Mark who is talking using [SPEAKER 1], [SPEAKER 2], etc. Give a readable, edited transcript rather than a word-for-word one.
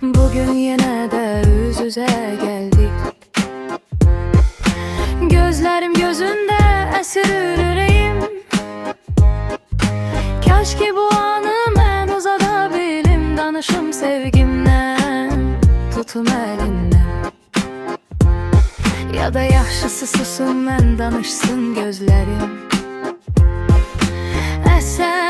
[SPEAKER 1] Bugün yine de yüz yüze geldik. Gözlerim gözünde esir yüreğim. Kaş ki bu anı mən uzada bilim. Danışım sevgimden, tutum elinden. Ya da yaxşısı susun, mən danışsın gözlerim. Əsən